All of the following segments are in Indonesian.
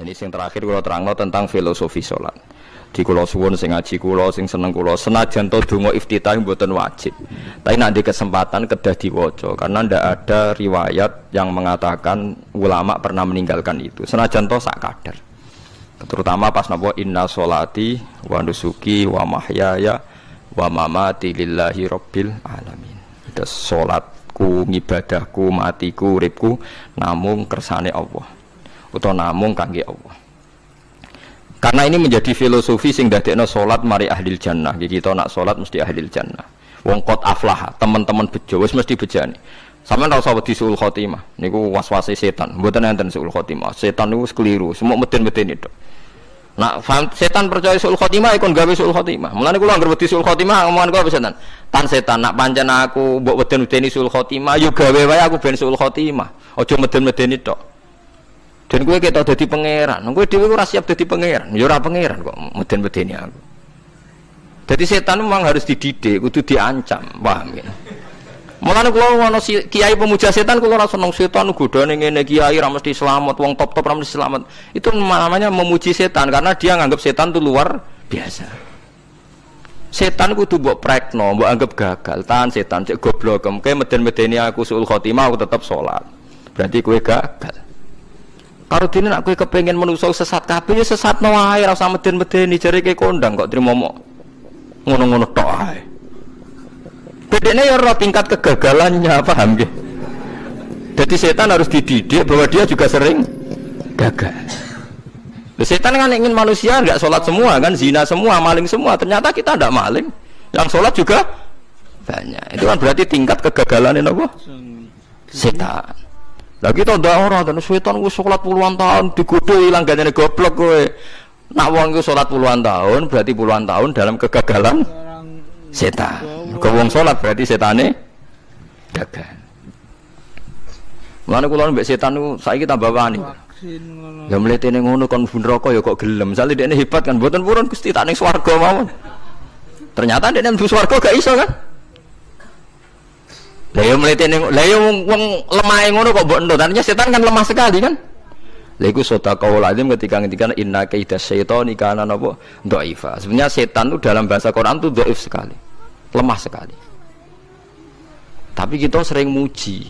Ini sing terakhir kula terangno tentang filosofi salat. Di kula suwun sing ngaji kula sing seneng kula senajan to donga iftitah mboten wajib. Tapi nek ada kesempatan kedah diwaca karena ndak ada riwayat yang mengatakan ulama pernah meninggalkan itu. Senajan to sak kadar. Terutama pas napa inna sholati wa nusuki wa mahyaya wa mamati lillahi rabbil alamin. Itu salatku, ngibadahku, matiku, uripku namung kersane Allah. Utawa namung kangge Allah. Karena ini menjadi filosofi sing dadekno salat mari ahlil jannah. Kita nak salat mesti ahlil jannah. Wong qad aflah, teman-teman bejo wis mesti bejane. Sampeyan ora usah wedi suul khotimah. Niku waswase setan. Mboten enten suul khotimah. Setan niku keliru, semua meden-meden itu. Nak setan percaya suul khotimah ikon gawe suul khotimah. Mulane kula anggere wedi suul khotimah omongan kula setan. Tan setan nak pancen aku mbok weden-wedeni suul khotimah yo gawe wae aku ben suul khotimah. Aja meden-meden itu. Dan kowe ketok dadi pangeran. Kowe dhewe ora siap dadi pangeran. Ya ora pangeran kok meden-medeni aku. Jadi setan memang harus dididik, kudu diancam, paham ya? Mulane kula ana kiai pemuja setan kula ora seneng setan godane ngene kiai ra mesti selamat, wong top-top ra mesti selamat. Itu namanya memuji setan karena dia nganggap setan itu luar biasa. Setan kudu mbok prekno, mbok anggap gagal. Tahan setan cek goblok, kowe meden-medeni aku suul khotimah aku tetap salat. Berarti kowe gagal. Karo dene nek kowe kepengin menungso sesat kabeh ya sesatno wae ora usah meden-medeni jare ke kondang kok trimo ngono-ngono tok ae. Bedene ya ora tingkat kegagalannya, paham nggih? Jadi setan harus dididik bahwa dia juga sering gagal. Setan kan ingin manusia enggak sholat semua kan, zina semua, maling semua. Ternyata kita enggak maling. Yang sholat juga banyak. Itu kan berarti tingkat kegagalan apa? Setan. Lah kita ndak ora dan setan wis salat puluhan tahun digodho ilang gandane goblok kowe. Nak wong iku salat puluhan tahun berarti puluhan tahun dalam kegagalan setan. Kok wong salat berarti setane gagal. Mulane kula mbek setan niku saiki tambah wani. Ya mletene ngono kon mlebu neraka ya kok gelem. Misale dekne hebat kan mboten purun Gusti tak ning swarga mawon. Ternyata dekne mlebu swarga gak iso kan? Lah yo mletene lah yo wong lemahe ngono kok mbok entuk. Artinya setan kan lemah sekali kan? Lha iku sedekah lazim ketika ngendikan inna kaidas syaitani kana napa dhaifa. Sebenarnya setan itu dalam bahasa Quran itu dhaif sekali. Lemah sekali. Tapi kita sering muji.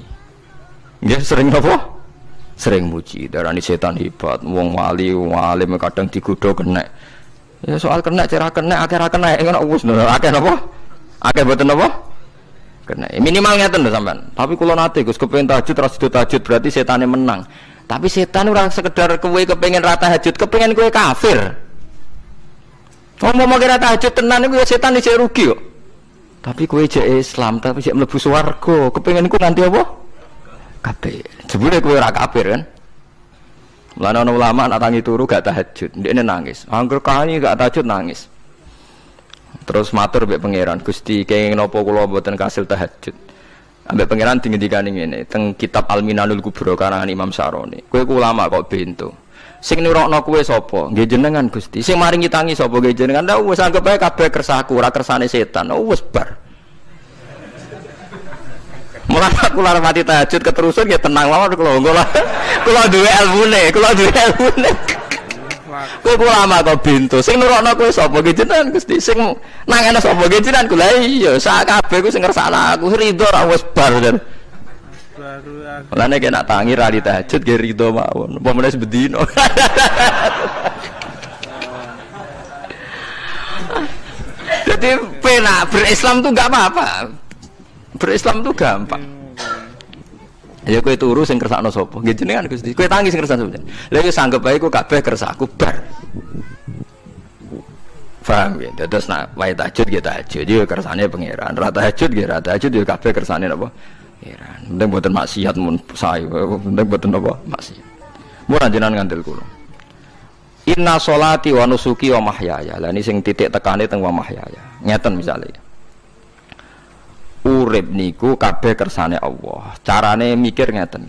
Nggih sering apa? Sering muji. Darani setan hebat, wong wali, wong alim kadang digodho kena. Ya soal kena cara kena akhir kena ngono wis akeh napa? Akeh mboten napa? Kena minimal ngeten lho sampean. Tapi kula nate Gus kepengin tahajud terus tahajud berarti setane menang. Tapi setan ora sekedar kowe kepengin ra tahajud, kepengin kowe kafir. Wong mau kira tahajud tenan iku ya setan iki rugi kok. Tapi kowe jek Islam tapi jek mlebu swarga, kepengin iku nanti apa? Kafir. Jebule kowe ora kafir kan? Mulane ana ulama nak tangi turu gak tahajud, ndekne nangis. Angger kae gak tahajud nangis. Terus matur mbek pangeran, Gusti kenging napa kula mboten kasil tahajud. Ambek pangeran dingendikane ngene, teng kitab Al-Minanul Kubra karangan Imam Syaroni. Kowe ku ulama kok bento. Sing nurokno kowe sapa? Nggih jenengan Gusti. Sing maringi tangi sapa? Nggih jenengan. Lah wis anggap ae kabeh kersaku, ora kersane setan. Wis bar. Mulane aku lara mati tahajud keterusan ya tenang mawon kula duwe ilmune, Kowe ulama kok bento. Sing nurokno kowe sapa? Nggih jenengan Gusti. Sing nangane sapa? Nggih jenengan. Kula iya, sak kabeh ku sing ngersakno aku ridho ra wis bar. Mulane nek nak tangi ra di tahajud nggih ridho mawon. Apa meneh sebedino. Jadi penak berislam tuh enggak apa-apa. Berislam tuh gampang. Ya kowe turu sing kersakno sapa? Nggih jenengan Gusti. Kowe tangi sing kersakno sapa? Lha iku sanggep bae ku kabeh kersaku bar. Paham ya? Terus nak wae tahajud nggih tahajud yo kersane pangeran. Ra tahajud nggih ra tahajud yo kabeh kersane napa? Pangeran. Penting mboten maksiat mun sae. Penting mboten napa? Maksiat. Mun jenengan ngandel kula. Inna sholati wa nusuki wa mahyaya. Lah ini sing titik tekane teng wa mahyaya. Ngeten misale. Urip niku kabeh kersane Allah. Carane mikir ngeten.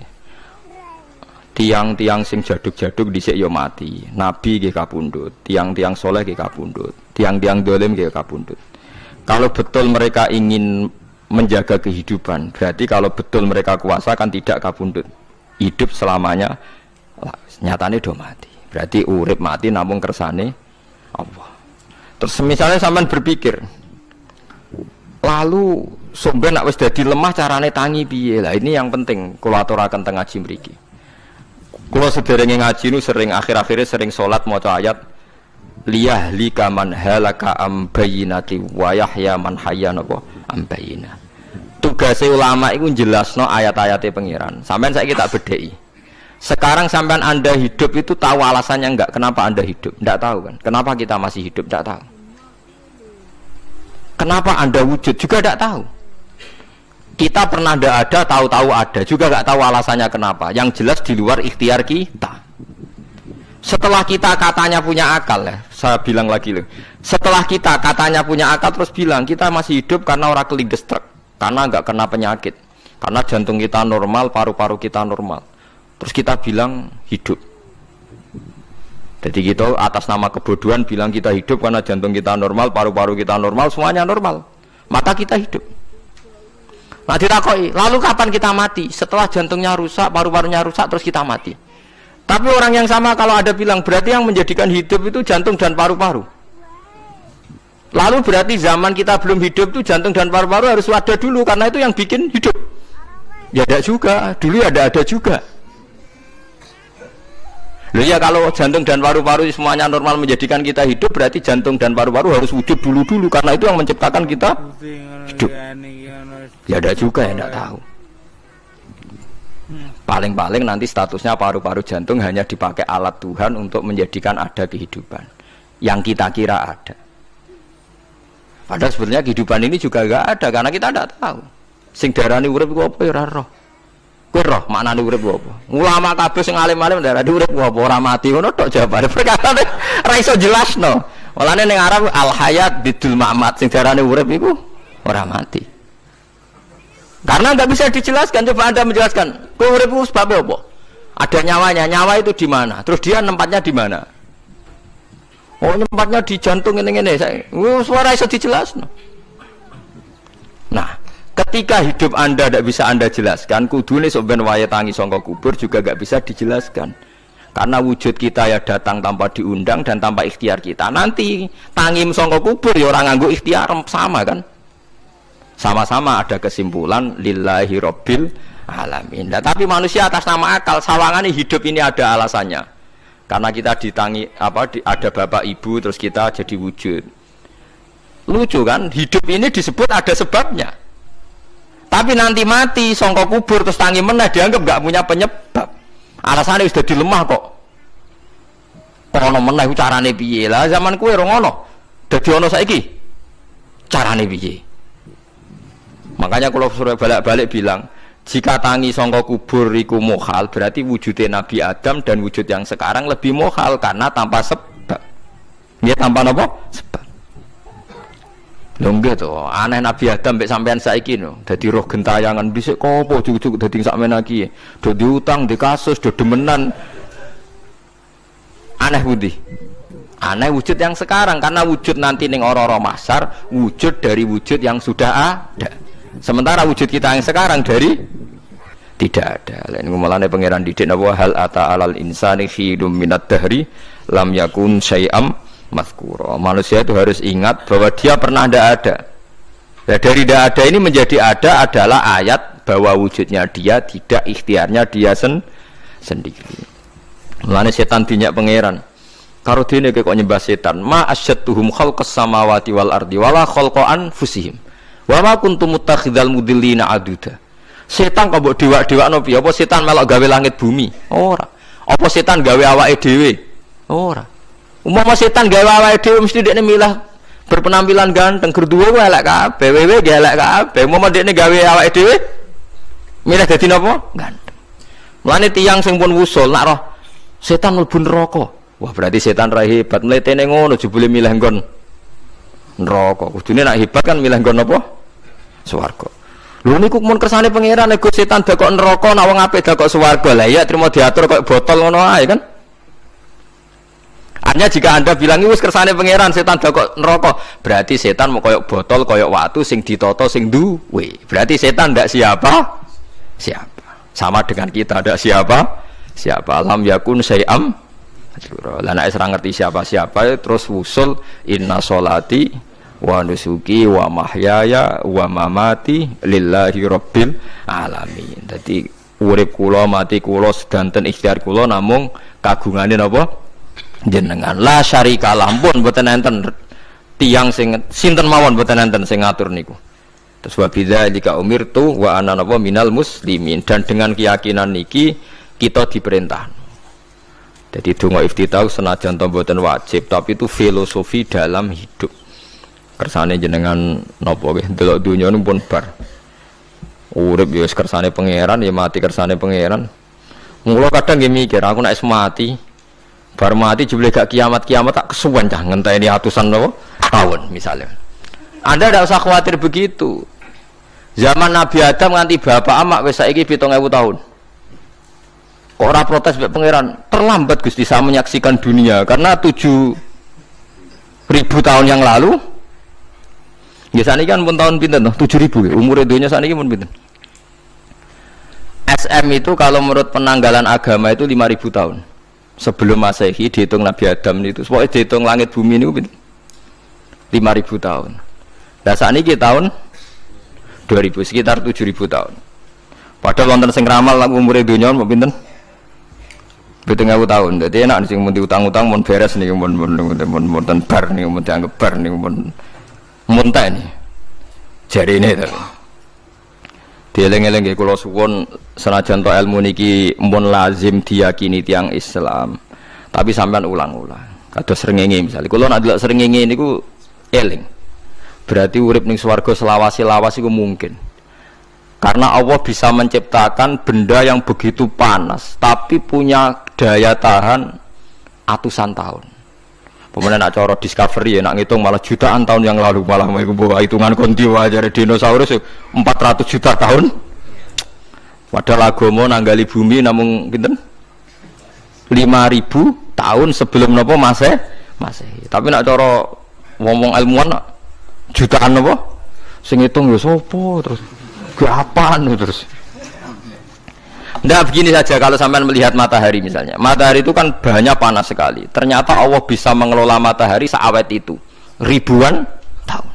Tiang-tiang sing jaduk-jaduk dhisik ya mati. Nabi nggih kapundhut, tiang-tiang soleh nggih kapundhut, tiang-tiang dolim nggih kapundhut. Kalau betul mereka ingin menjaga kehidupan, berarti kalau betul mereka kuasa kan tidak kapundhut. Hidup selamanya nyatane do mati. Berarti urip mati namung kersane Allah. Terus misalnya sampean berpikir, lalu sampean nek wis dadi lemah carane tangi piye? Lah ini yang penting kula aturaken teng ngaji mriki. Kula sederenge ngaji nu sering akhir-akhire sering salat maca ayat liyahlika man halaka am bayyinati wa yahya man hayya napa am bayyinah. Tugas ulama itu jelasno ayat-ayatnya pengiran. Sampean saya tak bedai. Sekarang sampean Anda hidup itu tahu alasannya enggak? Kenapa Anda hidup? Enggak tahu kan? Kenapa kita masih hidup? Enggak tahu. Kenapa Anda wujud? Juga enggak tahu. Kita pernah enggak ada, tahu-tahu ada. Juga enggak tahu alasannya kenapa. Yang jelas di luar ikhtiar kita. Setelah kita katanya punya akal ya, saya bilang lagi loh. Setelah kita katanya punya akal terus bilang kita masih hidup karena orang kelindes truk. Karena enggak kena penyakit, karena jantung kita normal, paru-paru kita normal, terus kita bilang hidup. Jadi kita atas nama kebodohan bilang kita hidup karena jantung kita normal, paru-paru kita normal, semuanya normal, maka kita hidup. Nah ditakoi, lalu kapan kita mati? Setelah jantungnya rusak, paru-parunya rusak, terus kita mati. Tapi orang yang sama kalau ada bilang berarti yang menjadikan hidup itu jantung dan paru-paru. Lalu berarti zaman kita belum hidup itu jantung dan paru-paru harus ada dulu karena itu yang bikin hidup. Ya ada juga, dulu ada juga. Loh ya kalau jantung dan paru-paru semuanya normal menjadikan kita hidup berarti jantung dan paru-paru harus wujud dulu karena itu yang menciptakan kita hidup. Ya ada juga ya enggak tahu. Paling-paling nanti statusnya paru-paru jantung hanya dipakai alat Tuhan untuk menjadikan ada kehidupan yang kita kira ada. Padahal sebenarnya kehidupan ini juga enggak ada karena kita tidak tahu. Sing darani urip ku apa ya ora roh. Kowe roh maknane urip ku apa? Ulama kabeh sing alim-alim darani urip ku apa ora mati ngono tok jawabane. Perkara ora iso jelasno. Walane ning Arab al hayat bidul mamat sing darani urip iku ora mati. Karena enggak bisa dijelaskan, coba Anda menjelaskan. Kowe urip ku sebab apa? Ada nyawanya, nyawa itu di mana? Terus dia nempatnya di mana? Oh tempatnya di jantung ini saya. Suara iso dijelasno. Nah, ketika hidup Anda tidak bisa Anda jelaskan, kudune sok ben waya tangi sangka kubur juga enggak bisa dijelaskan. Karena wujud kita ya datang tanpa diundang dan tanpa ikhtiar kita. Nanti tangi sangka kubur ya orang nganggo ikhtiar sama kan? Sama-sama ada kesimpulan lillahi rabbil alamin. Nah, tapi manusia atas nama akal sawangane hidup ini ada alasannya. Karena kita ditangi ada bapak ibu terus kita jadi wujud. Lucu kan? Hidup ini disebut ada sebabnya. Tapi nanti mati sangka kubur terus tangi meneh dianggap enggak punya penyebab. Alasannya sudah dilemah kok. Kono meneh ku carane piye? Lah zaman kuwe ora ngono. Dadi ono saiki. Carane piye? Makanya kalau surah balik-balik bilang jika tangi sangka kubur iku mukhal berarti wujudnya Nabi Adam dan wujud yang sekarang lebih mukhal karena tanpa sebab. Ya tanpa apa? Sebab. Lho nggih to, aneh Nabi Adam mbek sampean saiki no. Dadi roh gentayangan dhisik kopo cucuk dadi sakmen iki. Do diutang, di kasus, do demenan. Aneh pundi? Aneh wujud yang sekarang karena wujud nanti ning ora-ora mahsyar wujud dari wujud yang sudah ada. Sementara wujud kita yang sekarang dari tidak ada. Lain ngomongane pangeran didik napa hal ata alal insani khidum minad dahri lam yakun syai'am mazkura. Manusia itu harus ingat bahwa dia pernah tidak ada. Nah, dari tidak ada ini menjadi ada adalah ayat bahwa wujudnya dia tidak ikhtiarnya dia sendiri. Mulane setan dinyak pangeran. Karo dene kok nyembah setan, ma asyattuhum khalqas samawati wal ardi wala khalqa anfusihim. Wa ma kuntum muttakhidhal mudillina aduda. Setan kok mbok dewak-dewakno piye? Apa setan melok gawe langit bumi? Ora. Apa setan gawe awake dhewe? Ora. Umpama setan gawe awake dhewe mesti dekne milah berpenampilan ganteng, gerduwe ku elek kabeh, wewe ge elek kabeh. Umpama dekne gawe awake dhewe milah dadi napa? Ganteng. Mulane tiyang sing pun wusul nak roh setan mlebu neraka. Wah, berarti setan ra hebat, mletene ngono jebule milah nggon neraka. Kudune nak hebat kan milah nggon apa? Swarga. Lho niku mun kersane pangeran nek setan dakok neraka nek wong apik dakok swarga. Lah iya trimo diatur kok botol ngono ae kan. Artinya jika Anda bilang wis kersane pangeran setan dakok neraka, berarti setan mau koyok botol, koyok watu sing ditata sing duwe. Berarti setan ndak siapa? Siapa. Sama dengan kita ndak siapa? Siapa. Lam yakun syai'am Lah nek ora ngerti siapa-siapa terus wusul inna sholati wa nusuki wa mahyaya wa mamati lillahi rabbil alamin. Dadi urip kula mati kula sedanten ikhtiar kula namung kagungane napa jenengan. La syarikalah pun mboten enten tiyang sing sinten mawon mboten enten sing ngatur niku. Terus wa bidzalika umirtu wa ana napa minal muslimin, dan dengan keyakinan niki kita diperintah. Jadi donga iftitah senajan to mboten wajib tapi itu filosofi dalam hidup. Kersane jenengan napa nggih delok donya niku pun bar. Urip ya kersane pangeran ya mati kersane pangeran. Mula kadang nggih mikir aku nek mati bar mati jebule gak kiamat-kiamat tak kesuwen cah ngenteni atusan napa tahun misalnya. Anda tidak usah khawatir begitu. Zaman Nabi Adam nganti bapak amak wis saiki 7.000 tahun. Orang protes mbek pangeran, terlambat Gusti saya menyaksikan dunia karena 7.000 tahun yang lalu. Ya saniki kan pun tahun pinten toh? 7.000 umur dunia saniki pun pinten? SM itu kalau menurut penanggalan agama itu 5.000 tahun. Sebelum Masehi dihitung Nabi Adam itu, pokoknya dihitung langit bumi ini pinten? 5.000 tahun. Lah saniki tahun 2000 sekitar 7.000 tahun. Padahal wonten sing ramal umure donya mau pinten? 7.000 tahun. Dadi enak sing mun diutang-utang mun beres niki mun bar niku mun dianggap bar niku mun muntah ini. Jarine to. Dieling-eling nggih kula suwun senajan to ilmu niki mun lazim diyakini tiyang Islam. Tapi sampean ulang-ulang. Kados srengenge misalnya kula nek delok srengenge niku eling. Berarti urip ning swarga selawase-lawas iku mungkin. Karena Allah bisa menciptakan benda yang begitu panas tapi punya daya tahan atusan tahun. Pemenang nak cara discovery ya nak ngitung malah jutaan tahun yang lalu, malah bawa hitungan konti wajar dinosaurus 400 juta tahun. Padahal agama nanggali bumi namung pinten? 5.000 tahun sebelum napa Masehi. Tapi nak cara ngomong ilmuwan jutaan napa? Sing ngitung ya sapa terus? Apaan terus? Nah begini saja kalau sampai melihat matahari misalnya. Matahari itu kan bahannya panas sekali. Ternyata Allah bisa mengelola matahari seawet itu ribuan tahun.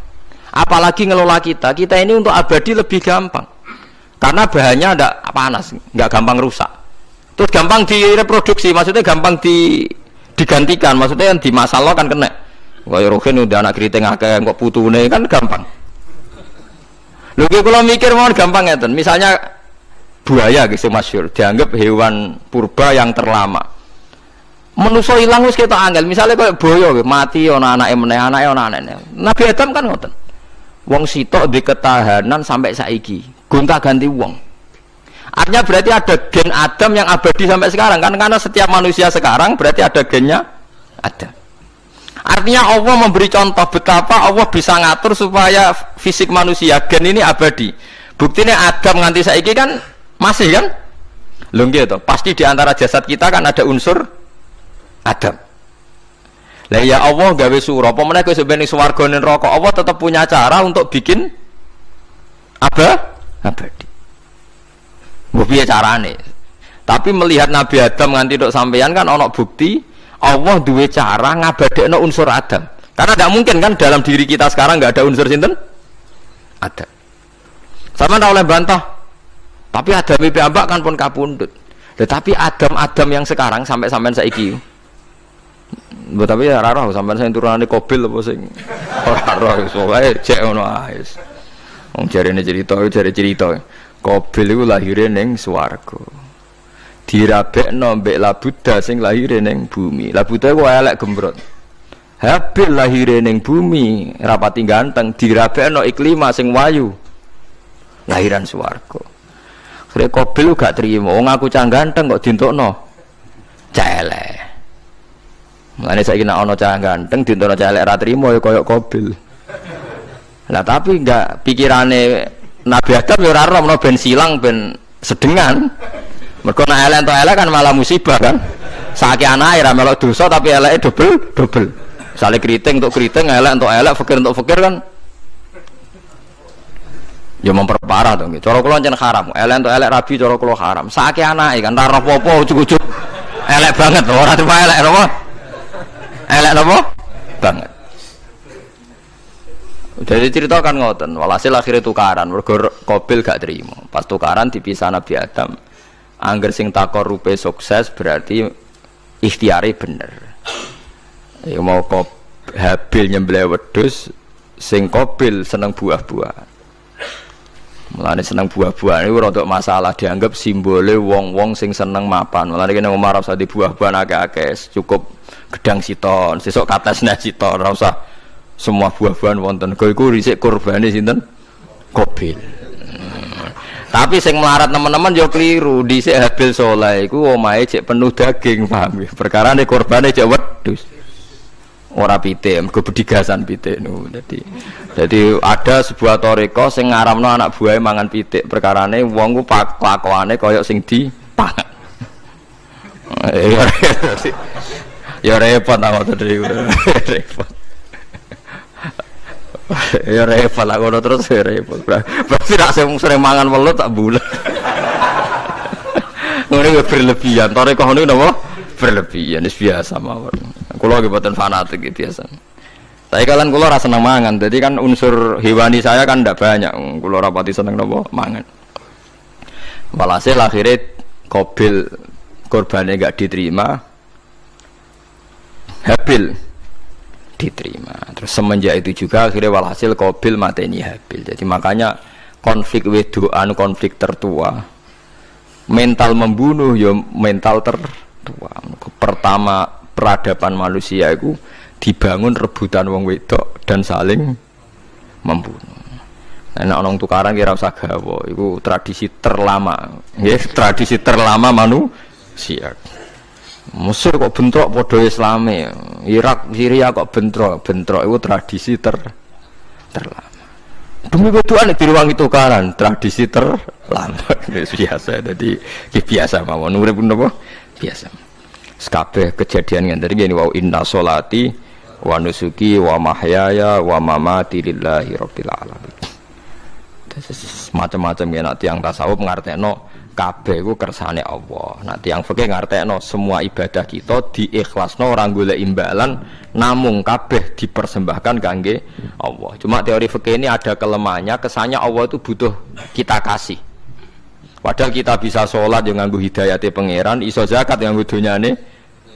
Apalagi ngelola kita. Kita ini untuk abadi lebih gampang. Karena bahannya ada panas, nggak gampang rusak. Terus gampang direproduksi, maksudnya gampang digantikan. Maksudnya yang di masa lo kan kena. Kayak rohin udah anak keriting akeh kok putune kan gampang. Lho kalau mikir mau gampang ya, misalnya buaya gitu masyhur dianggap hewan purba yang terlama. Manusa ilang wis ketok angel. Misalnya kayak boyo mati ana anake meneh, anake ana anake. Nabi Adam kan ngoten. Wong sitok di ketahanan sampai saiki, gonta-ganti wong. Artinya berarti ada gen Adam yang abadi sampai sekarang kan, karena setiap manusia sekarang berarti ada gennya ada. Artinya Allah memberi contoh betapa Allah bisa ngatur supaya fisik manusia gen ini abadi. Buktinya Adam nganti saiki kan masih kan? Lho nggih to, pasti di antara jasad kita kan ada unsur Adam. Lah ya Allah gawe sura, apa meneh kowe sebenarnya swarga ning neraka, Allah tetap punya cara untuk bikin abadi. Mbok piye carane? Tapi melihat Nabi Adam nganti tok sampeyan kan ana bukti Allah duwe cara ngabadekno unsur Adam. Karena tidak mungkin kan dalam diri kita sekarang nggak ada unsur sinten? Ada. Sama ndak oleh bantah. Tapi Adam piyambak kan pun kapundhut. Tetapi Adam yang sekarang sampai sampean saiki. Mbok tapi ya ora roh sampean sing turunane Qabil apa sing ora roh iso wae cek ngono ae. Wong jarene cerita. Qabil iku lahire ning swarga. Dirabekno mbek Labuda sing lahir ning bumi. Labuda ku elek gembrot. Habil lahir ning bumi rapati ganteng, dirabekno Iklima sing wayu. Lahiran swarga. Sire Qabil gak trimo, wong aku cah ganteng kok dientukno cah elek. Mulane saiki nek ana cah ganteng dientukno cah elek ra trimo ya kaya Qabil. Lah tapi enggak pikirane Nabi Adam ya ora roh ben silang ben sedengan. Mergo nek elek entuk elek kan malah musibah kan. Saiki anake ra melok dosa tapi eleke dobel. Misale keriting entuk keriting, elek entuk elek, fakir entuk fakir kan. Ya memperparah to nggih. Cara kula jan haram. Elek entuk elek rabi cara kula haram. Saiki anake kan ra apa-apa ujug-ujug Elek banget ora cuma elek napa? Elek napa? Banget. Jadi cerita kan ngoten, walhasil akhirnya tukaran, mergo Qabil gak terima. Pas tukaran dipisah Nabi Adam. Angger sing takorupe sukses berarti ikhtiare bener. Ya mau Habil nyembelih wedhus, sing Qabil seneng buah-buahan. Mulane seneng buah-buahan iku rada masalah, dianggap simbole wong-wong sing seneng mapan. Mulane kene Umar ora usah di buah-buahan akeh-akeh, cukup gedang siton, sesuk katesne siton, ora usah semua buah-buahan wonten. Kok iku risik kurbane sinten? Qabil. Tapi sing melarat teman-teman yo keliru. Dhisik Habil saleh iku omahe cek penuh daging, paham ya? Perkarane kurbane cek wedhus. Ora pitik, mergo bedigasan pitik niku. Dadi ada sebuah toreko sing ngaramno anak buahe mangan pitik. Perkarane wong ku kelakuane kaya sing dipangan. Ya repot ta ngoten niku. Repot. Ya repot lah ngono terus ya repot. Berarti nek sering mangan welut tak bulet. Ngono yo berlebihan. Toreko niku napa? Berlebihan, wis biasa mawon. Kula nggih mboten fanatik iki biasa. Tapi kalian kula ora seneng mangan. Jadi kan unsur hewani saya kan ndak banyak. Kula ora pati seneng napa mangan. Walhasil akhirnya Qabil korbannya enggak diterima. Habil diterima. Terus semenjak itu juga akhirnya walhasil Qabil mateni Habil. Jadi makanya konflik wedoan, konflik tertua, mental membunuh ya mental tertua. Pertama peradaban manusia itu dibangun rebutan wong wedok dan saling membunuh. Nek ana tukaran kira usah gawa, iku tradisi terlama. Nggih, tradisi terlama manusia. Mesir kok bentrok padha Islame, Irak, Syria kok bentrok itu tradisi terlama. Demi wedokan diruwangi tukaran, tradisi terlama. Biasa, jadi biasa mawon urip napa? Biasa. Kabeh kejadian ngene iki wa inna sholati wa nusuki wa mahyaya wa mamati lillahi rabbil alamin. Macam-macam ya nek tiyang tasawuf ngartekno kabeh iku kersane Allah. Nek tiyang fikih ngartekno semua ibadah kita diikhlasno ora golek imbalan, namung kabeh dipersembahkan kangge Allah. Cuma teori fikih ini ada kelemahannya, kesannya Allah itu butuh kita kasih. Padahal kita bisa sholat yang nganggo hidayate pangeran, iso zakat yang nganggo donyane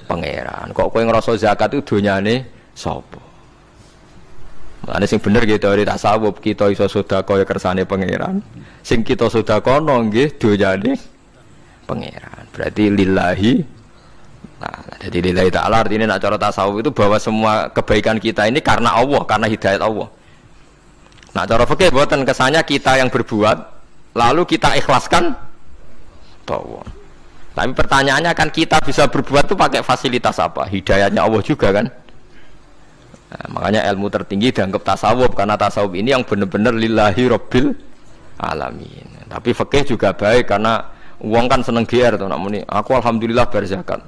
pangeran. Kok kowe ngrasa zakat itu donyane sapa? Mulane sing bener nggih teori tasawuf, kita iso sedekah ya kersane pangeran. Sing kita sedekahno nggih donyane pangeran. Berarti lillahi. Nah, jadi lillahi ta'ala artinya nak cara tasawuf itu bahwa semua kebaikan kita ini karena Allah, karena hidayat Allah. Nah, cara fikih boten kesannya kita yang berbuat lalu kita ikhlaskan Allah. Tapi pertanyaannya kan kita bisa berbuat itu pakai fasilitas apa? Hidayahnya Allah juga kan? Nah, makanya ilmu tertinggi dianggap tasawuf karena tasawuf ini yang benar-benar lillahi rabbil alamin. Tapi fikih juga baik karena uang kan seneng GR tuh nak muni aku alhamdulillah berzakat.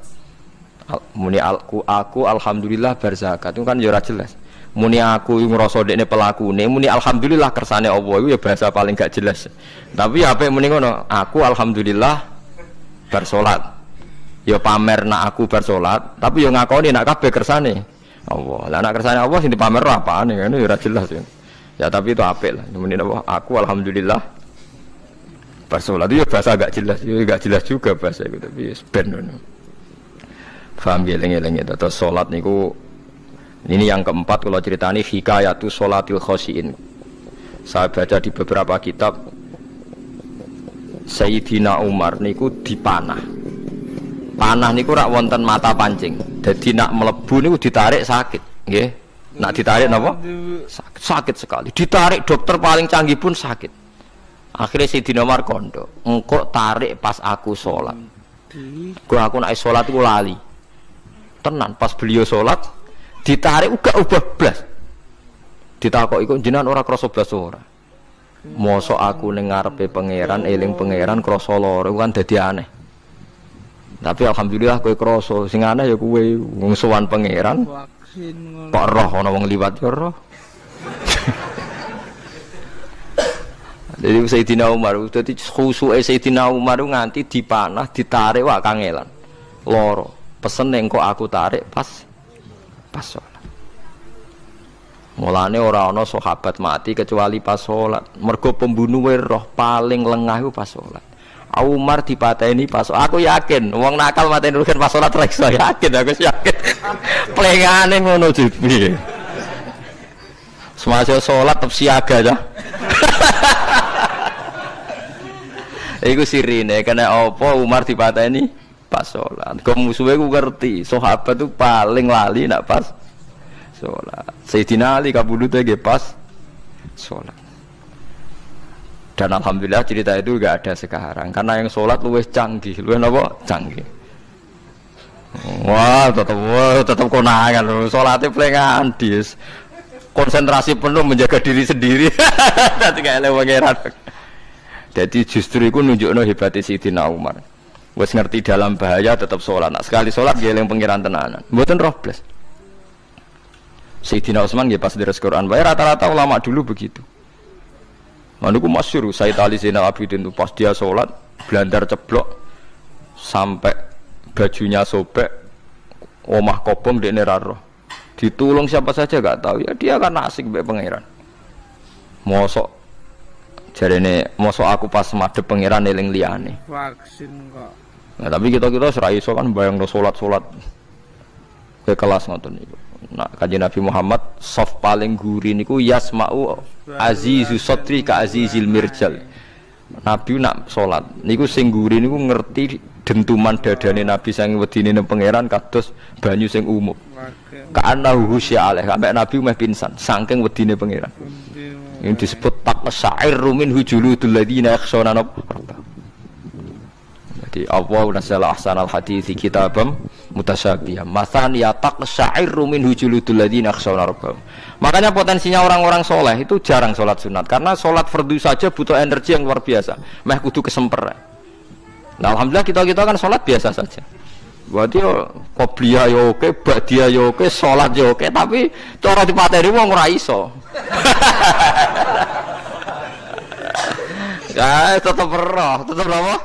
Muni aku alhamdulillah berzakat itu kan ya ora jelas. Muni aku ngrasa dekne pelakune, muni alhamdulillah kersane Allah itu ya bahasa paling gak jelas. Tapi apa muni ngono, aku alhamdulillah bersolat. Ya pamer nak aku bersolat, tapi ya ngakoni nak kabeh kersane Allah. Lah nak kersane Allah sing dipamer apane kan ya ora jelas ya. Ya tapi itu apik lah. Muni apa? Aku alhamdulillah bersolat itu ya bahasa gak jelas, ya gak jelas juga bahasa itu tapi ben ngono. Paham geleng-geleng itu terus salat niku. Ini yang keempat kalau ceritani hikayatu sholatil khosyin. Saya baca di beberapa kitab Sayyidina Umar niku dipanah. Panah niku rak wonten mata pancing. Jadi nak melebu niku ditarik sakit, nggih. Nak ditarik napa? Sakit sekali. Ditarik dokter paling canggih pun sakit. Akhirnya Sayyidina Umar kondo, engkau tarik pas aku sholat. Gua aku nak sholat iku lali. Tenan pas beliau sholat ditarik uga ubah blas. Ditakoki kok jenengan ora krasa blas ora. Mosok aku ning ngarepe pangeran eling pangeran krasa lara kan dadi aneh. Tapi alhamdulillah kowe krasa sing aneh ya kowe wong sowan pangeran. Kok roh ana wong liwat ya roh. Jadi Sayyidina Umar dadi khusuke Sayyidina Umar nganti dipanah ditarik wak kangelan. loro. Pesen engko aku tarik pas salat. Mulane ora ana sahabat mati kecuali pas salat. Mergo pembunuhe roh paling lengah iku pas salat. Umar dipateni pas aku yakin wong nakal mateni rugen pas salat ra iso yakin aku yakin. Plengane ngono piye. Semasa salat tetep siaga ya. Iku sirine kena apa Umar dipateni pas salat. Kok musuhe ku ngerti, sahabat tuh paling lali nak pas salat. Sayyidina Ali kabudute nggih pas salat. Dan alhamdulillah cerita itu enggak ada sekarang karena yang salat luwih canggih, luwih napa? Canggih. Wah, tetep konangan salate plengan dis. Konsentrasi penuh menjaga diri sendiri. Dadi gak eleh pangeran. Jadi justru itu nunjukno hebatnya Sayyidina Umar. Wes ngerti dalam bahaya tetap sholat. Nah, sekali sholat dia yang pengiran tenanan. Mboten roh blas. Sayyidina Utsman nggih pas deres Quran wae rata-rata ulama dulu begitu. Maniku masyhur Sayyid Ali Zainal Abidin itu pas dia sholat blandar ceblok sampai bajunya sobek, omah kobong dekne ra roh. Ditulung siapa saja enggak tahu ya dia kan asik mbek pangeran. Mosok jarene mosok aku pas madhep pangeran eling liyane. Vaksin kok. Nah, tapi kita ora iso kan bayangno salat-salat ke kelas ngoten niku. Nah, Kanjeng Nabi Muhammad soft paling guri niku yasma'u azizu sotri ka azizil mirjal. Nabi nak salat niku sing guri niku ngerti dentuman dadane Nabi sang wedine nang pangeran kados banyu sing umum. Ka'annahu husya alaih sampai Nabi meh pingsan saking wedine pangeran. Ini disebut taqsa'irru min hujuludul ladzina yakhshawna rabbahum. Jadi Allah nazzala ahsanal hadithi kitabam mutasyabihan. Mathan ya taqsa'irru min hujuludul ladzina yakhshawna rabbahum. Makanya potensinya orang-orang soleh itu jarang sholat sunat karena sholat fardu saja butuh energi yang luar biasa. Meh kudu kesemper. Nah, alhamdulillah kita kan sholat biasa saja. Berarti qobliyah yo oke, ba'diyah yo oke, sholat yo oke, tapi cara dipateni wong ora iso. Ya, tetep roh, tetep apa?